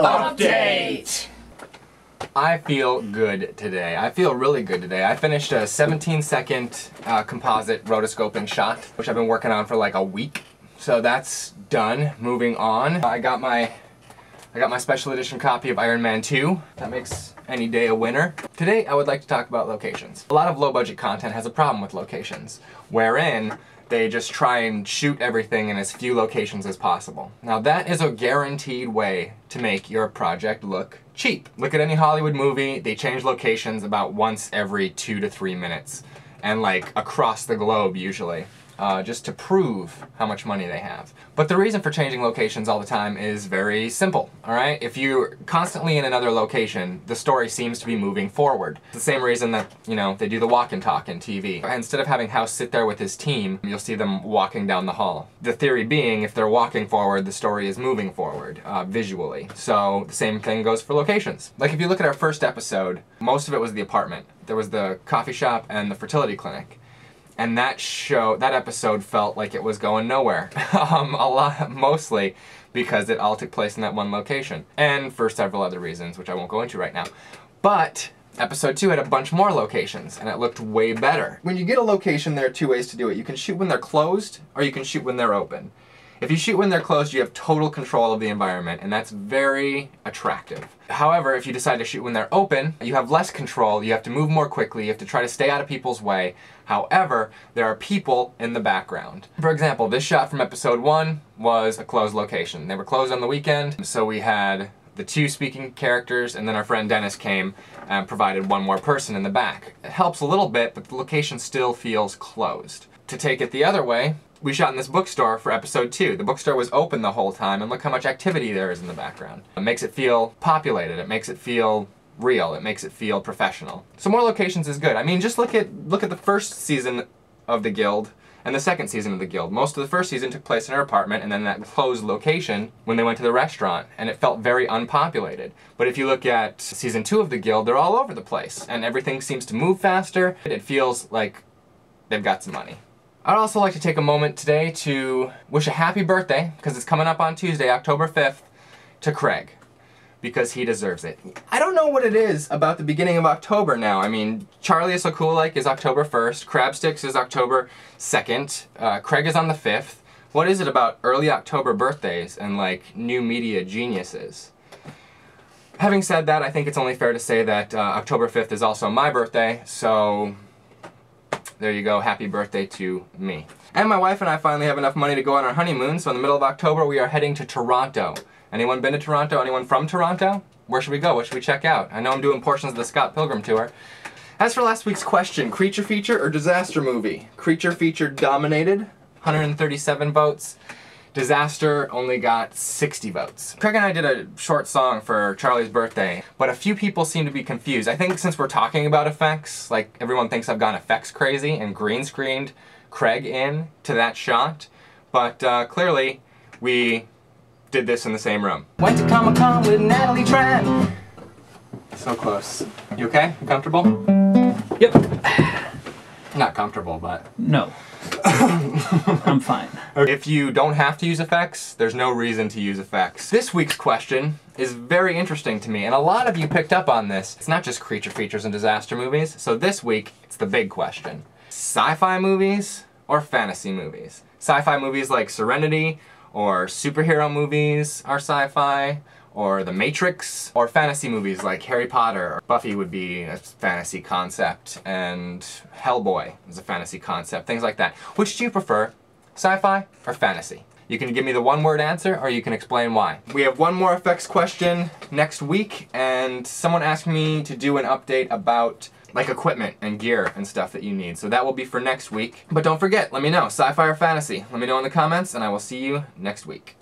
Update! I feel good today. I feel really good today. I finished a 17-second composite rotoscoping shot, which I've been working on for like a week. So that's done. Moving on. I got my special edition copy of Iron Man 2. That makes any day a winner. Today I would like to talk about locations. A lot of low budget content has a problem with locations, wherein they just try and shoot everything in as few locations as possible. Now that is a guaranteed way to make your project look cheap. Look at any Hollywood movie, they change locations about once every 2 to 3 minutes, and like across the globe usually. Just to prove how much money they have. But the reason for changing locations all the time is very simple, alright? If you're constantly in another location, the story seems to be moving forward. It's the same reason that, you know, they do the walk and talk in TV. Instead of having House sit there with his team, you'll see them walking down the hall. The theory being, if they're walking forward, the story is moving forward, visually. So the same thing goes for locations. Like if you look at our first episode, most of it was the apartment. There was the coffee shop and the fertility clinic. And that episode felt like it was going nowhere. Mostly because it all took place in that one location. And for several other reasons, which I won't go into right now. But episode 2 had a bunch more locations, and it looked way better. When you get a location, there are two ways to do it. You can shoot when they're closed, or you can shoot when they're open. If you shoot when they're closed, you have total control of the environment, and that's very attractive. However, if you decide to shoot when they're open, you have less control, you have to move more quickly, you have to try to stay out of people's way. However, there are people in the background. For example, this shot from episode 1 was a closed location. They were closed on the weekend, so we had the 2 speaking characters, and then our friend Dennis came and provided one more person in the back. It helps a little bit, but the location still feels closed. To take it the other way, we shot in this bookstore for episode 2. The bookstore was open the whole time, and look how much activity there is in the background. It makes it feel populated, it makes it feel real, it makes it feel professional. So more locations is good. I mean, just look at the first season of The Guild and the second season of The Guild. Most of the first season took place in her apartment, and then that closed location when they went to the restaurant, and it felt very unpopulated. But if you look at season 2 of The Guild, they're all over the place, and everything seems to move faster. It feels like they've got some money. I'd also like to take a moment today to wish a happy birthday, because it's coming up on Tuesday, October 5th, to Craig, because he deserves it. I don't know what it is about the beginning of October now. I mean, Charlie is So Cool Like is October 1st, Crabsticks is October 2nd, Craig is on the 5th. What is it about early October birthdays and like new media geniuses? Having said that, I think it's only fair to say that October 5th is also my birthday, so there you go, happy birthday to me. And my wife and I finally have enough money to go on our honeymoon, so in the middle of October we are heading to Toronto. Anyone been to Toronto? Anyone from Toronto? Where should we go? What should we check out? I know I'm doing portions of the Scott Pilgrim tour. As for last week's question, creature feature or disaster movie? Creature feature dominated, 137 votes. Disaster only got 60 votes. Craig and I did a short song for Charlie's birthday, but a few people seem to be confused. I think since we're talking about effects, like everyone thinks I've gone effects crazy and green screened Craig in to that shot, but clearly we did this in the same room. Went to Comic-Con with Natalie Tran. So close. You okay? You comfortable? Yep. Not comfortable, but... No. I'm fine. If you don't have to use effects, there's no reason to use effects. This week's question is very interesting to me, and a lot of you picked up on this. It's not just creature features and disaster movies, so this week, it's the big question. Sci-fi movies or fantasy movies? Sci-fi movies like Serenity, or superhero movies are sci-fi, or The Matrix, or fantasy movies like Harry Potter. Buffy would be a fantasy concept, and Hellboy is a fantasy concept, things like that. Which do you prefer, sci-fi or fantasy? You can give me the one-word answer, or you can explain why. We have one more effects question next week, and someone asked me to do an update about like equipment and gear and stuff that you need. So that will be for next week. But don't forget, let me know, sci-fi or fantasy? Let me know in the comments, and I will see you next week.